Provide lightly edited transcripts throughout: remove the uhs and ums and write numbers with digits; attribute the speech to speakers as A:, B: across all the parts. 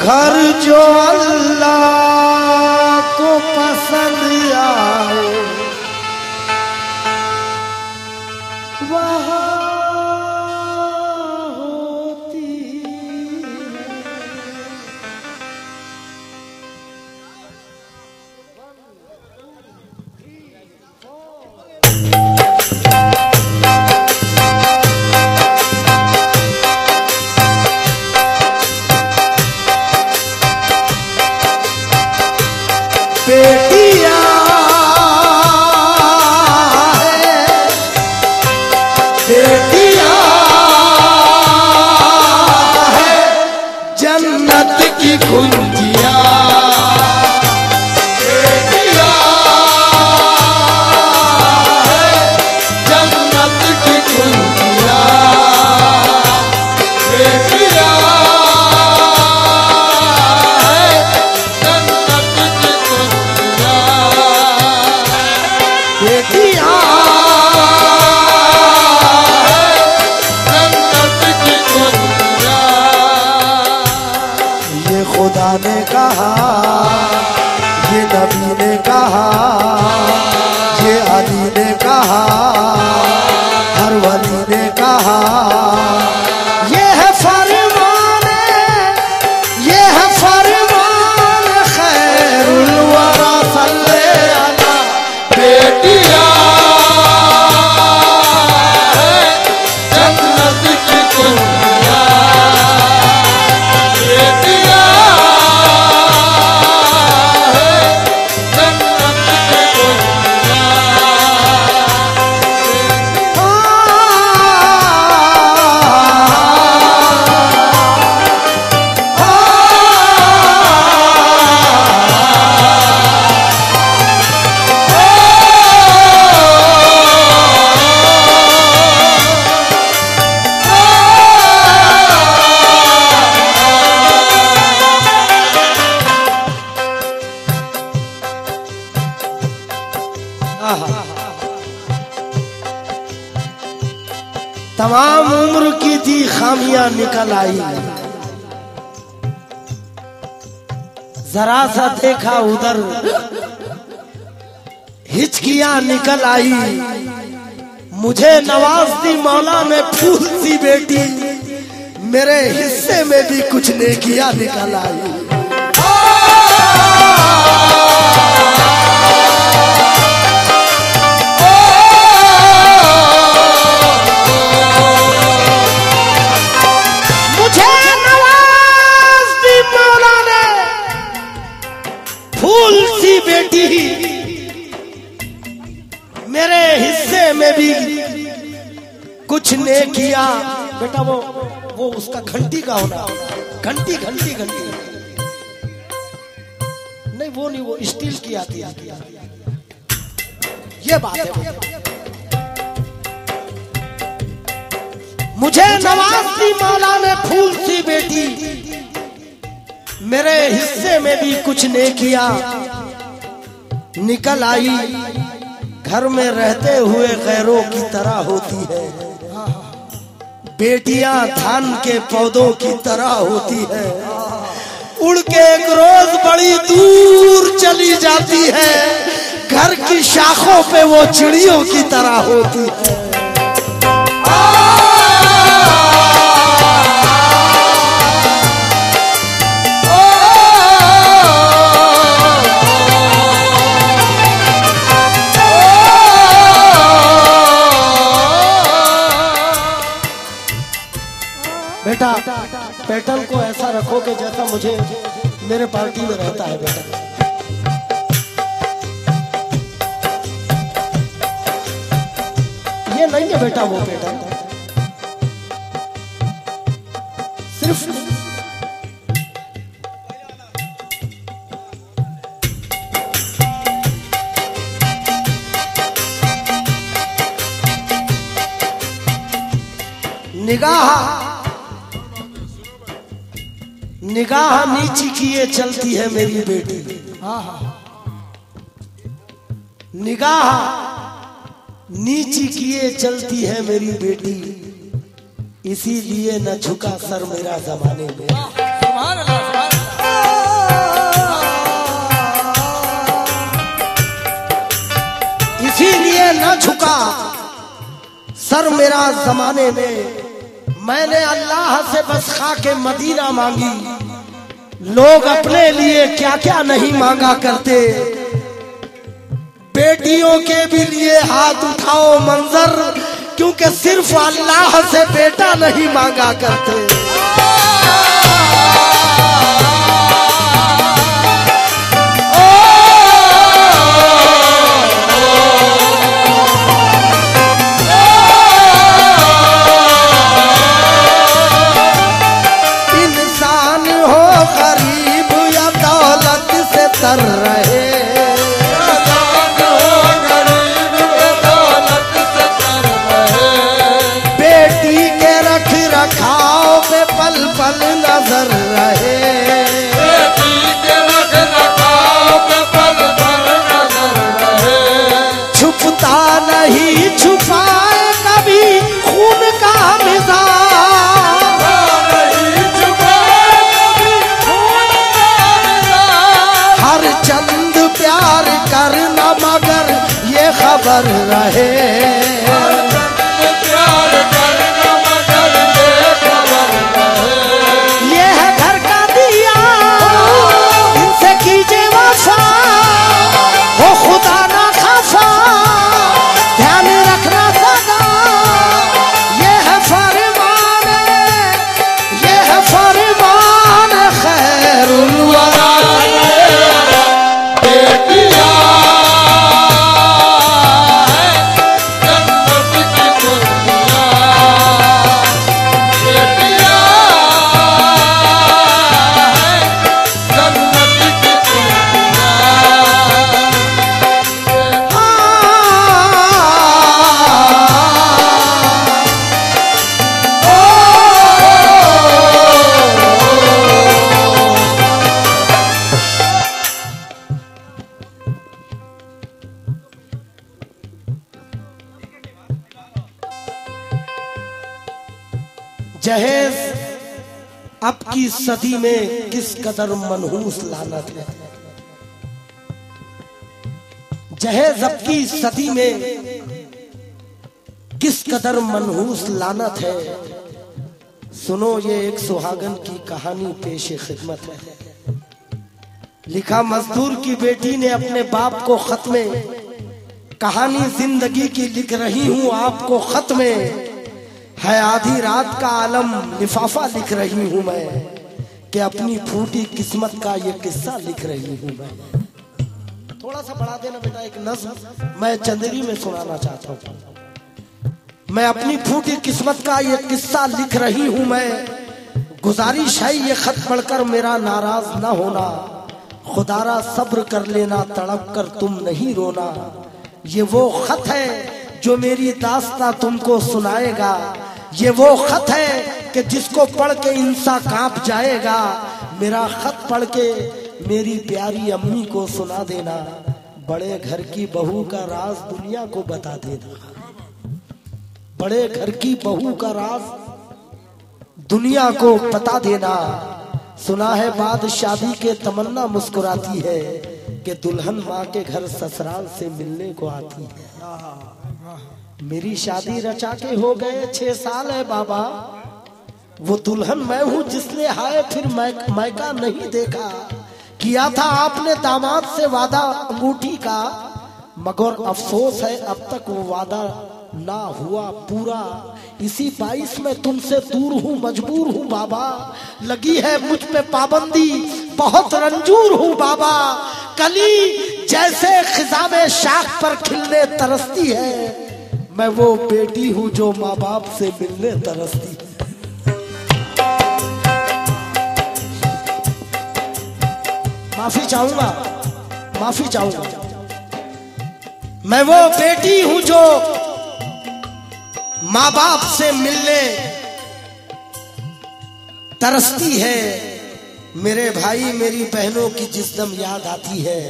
A: घर जो अल्लाह को पसंद आए वहाँ होती बेटिया है, बेटिया है जन्नत की कुंजिया, बेटिया है जन्नत की कुंजिया, बेटिया बेटिया जन्नत की कुंजिया। ये खुदा ने कहा, ये नबी ने कहा, ये अली ने कहा, हर वली ने कहा, ये है फरमान, ये है फरमान खैरुल वरा सल्ले अला। बेटिया है जन्नत की कुंजिया, बेटिया है जन्नत की कुंजिया। तमाम उम्र की थी खामियां निकल आई, जरा सा देखा उधर हिचकियां निकल आई, मुझे नवाज दी मौला ने फूल सी बेटी, मेरे हिस्से में भी कुछ नेकियां निकल आई। फूल सी बेटी मेरे हिस्से में भी कुछ ने किया। बेटा वो उसका घंटी का होना, घंटी घंटी घंटी नहीं, वो नहीं, वो स्टील की आती है। ये बात है। मुझे नवाज़ी मौला ने फूल सी बेटी, मेरे हिस्से में भी कुछ ने किया निकल आई, घर में रहते हुए गैरों की तरह होती है, बेटियां धान के पौधों की तरह होती है, उड़ के एक रोज बड़ी दूर चली जाती है, घर की शाखों पे वो चिड़ियों की तरह होती है। बेटा पैटर्न को ऐसा रखो कि जैसा मुझे मेरे पार्टी में रहता है। बेटा ये नहीं है बेटा वो पैटर्न, सिर्फ निगाह निगाह नीची किए चलती है मेरी बेटी। निगाह नीची किए चलती है मेरी बेटी, इसीलिए न झुका सर मेरा जमाने में। इसीलिए न झुका सर मेरा जमाने में। मैंने अल्लाह से बस खाके मदीना मांगी। लोग अपने लिए क्या क्या नहीं मांगा करते। बेटियों के भी लिए हाथ उठाओ मंजर, क्योंकि सिर्फ अल्लाह से बेटा नहीं मांगा करते। इंसान हो गरीब या दौलत से तर रहे, रखाओ पे पल पल नजर रहे। रखाओ पे पल पल नजर रहे। छुपता नहीं छुपाए कभी खून का मिजाज, हर चंद प्यार करना मगर ये खबर रहे। जहेज अब की सदी में किस कदर मनहूस लानत है। जहेज अब की सदी में किस कदर मनहूस लानत है। सुनो ये एक सुहागन की कहानी पेश खिदमत है। लिखा मजदूर की बेटी ने अपने बाप को खत में, कहानी जिंदगी की लिख रही हूं आपको खत में, है आधी रात का आलम लिफाफा लिख रही हूं मैं, कि अपनी फूटी किस्मत का ये किस्सा लिख रही हूं मैं। थोड़ा सा बढ़ा देना बेटा, एक नज़्म मैं चंदेरी में सुनाना चाहता हूं। मैं अपनी फूटी किस्मत का ये किस्सा लिख रही हूं मैं, गुजारिश है ये खत पढ़कर मेरा नाराज ना होना, खुदारा सब्र कर लेना तड़प कर तुम नहीं रोना। ये वो खत है जो मेरी दास्तां तुमको सुनाएगा, ये वो खत है कि जिसको पढ़ के इंसान कांप जाएगा। मेरा खत पढ़ के मेरी प्यारी अम्मी को सुना देना, बड़े घर की बहू का राज दुनिया को बता देना। बड़े घर की बहू का राज दुनिया को बता देना। सुना है बाद शादी के तमन्ना मुस्कुराती है, कि दुल्हन माँ के घर ससुराल से मिलने को आती है। मेरी शादी रचा के हो गए 6 साल है बाबा, वो दुल्हन मैं हूँ जिसने हाय फिर मैका नहीं देखा। किया था आपने दामाद से वादा अंगूठी का, मगर अफसोस है अब तक वो वादा ना हुआ पूरा। इसी बाइस में तुमसे दूर हूँ मजबूर हूँ बाबा, लगी है मुझ पे पाबंदी बहुत रंजूर हूँ बाबा। कली जैसे खिजा में शाख पर खिलने तरसती है, मैं वो बेटी हूँ जो माँ बाप से मिलने तरसती है। माफी चाहूंगा, माफी चाहूंगा। मैं वो बेटी हूं जो माँ बाप से मिलने तरसती है। मेरे भाई मेरी बहनों की जिस दम याद आती है,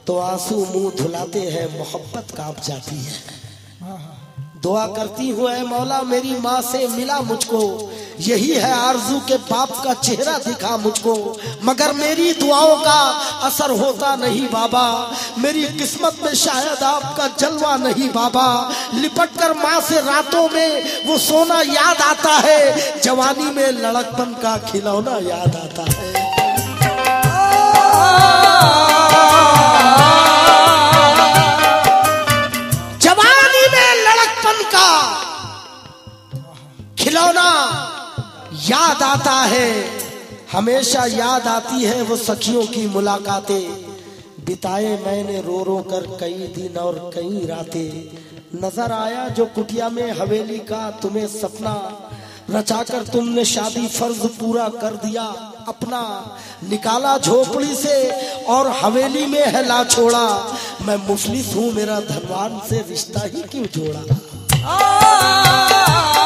A: तो आंसू मुंह धुलाते हैं मोहब्बत कांप जाती है। दुआ करती हूँ ऐ मौला मेरी माँ से मिला मुझको, यही है आरजू के बाप का चेहरा दिखा मुझको, मगर मेरी दुआओं का असर होता नहीं बाबा, मेरी किस्मत में शायद आपका जलवा नहीं बाबा। लिपट कर माँ से रातों में वो सोना याद आता है, जवानी में लड़कपन का खिलौना याद आता है। जवानी में लड़कपन का खिलौना याद आता है, हमेशा याद आती है वो सखियों की मुलाकातें, बिताए मैंने रो रो कर कई दिन और कई रातें। नजर आया जो कुटिया में हवेली का तुम्हें सपना, रचाकर तुमने शादी फर्ज पूरा कर दिया अपना, निकाला झोपड़ी से और हवेली में है ला छोड़ा, मैं मुफलिस हूँ मेरा धनवान से रिश्ता ही क्यों जोड़ा।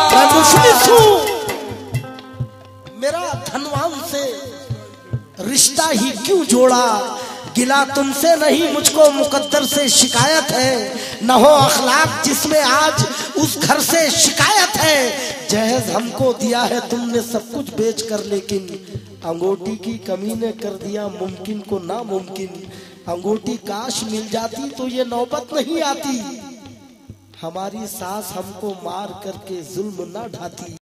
A: मैं मुफलिस हूँ मेरा धनवान से रिश्ता ही क्यों जोड़ा, गिला तुमसे नहीं मुझको मुकद्दर से शिकायत है, न हो अखलाक जिसमें आज उस घर से शिकायत है। जहेज हमको दिया है तुमने सब कुछ बेच कर, लेकिन अंगूठी की कमी ने कर दिया मुमकिन को नामुमकिन। अंगूठी काश मिल जाती तो ये नौबत नहीं आती, हमारी सास हमको मार करके जुल्म ना ढाती।